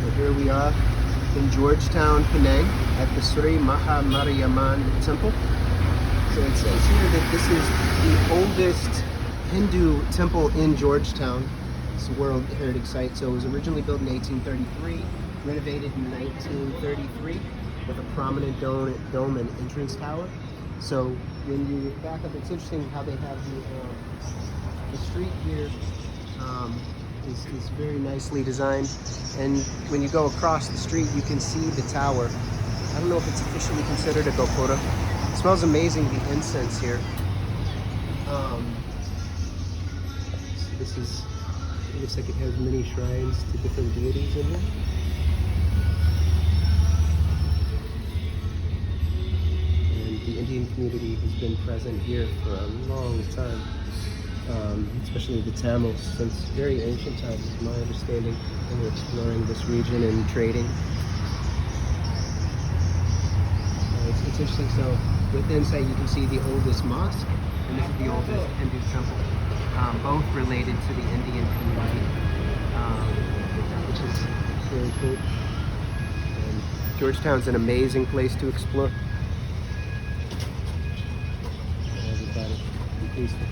So here we are in Georgetown, Penang, at the Sri Maha Mariamman Temple. So it says here that this is the oldest Hindu temple in Georgetown. It's a World Heritage Site. So it was originally built in 1833, renovated in 1933 with a prominent dome and entrance tower. So when you back up, it's interesting how they have the street here is very nicely designed. And when you go across the street, you can see the tower. I don't know if it's officially considered a gopura. It smells amazing, the incense here. It looks like it has many shrines to different deities in here. And the Indian community has been present here for a long time, especially the Tamils, since very ancient times, is my understanding. They were exploring this region and trading. It's interesting. So within sight you can see the oldest mosque, and this is the oldest Hindu temple, both related to the Indian community, which is very cool. And Georgetown's an amazing place to explore. Everybody, be peaceful.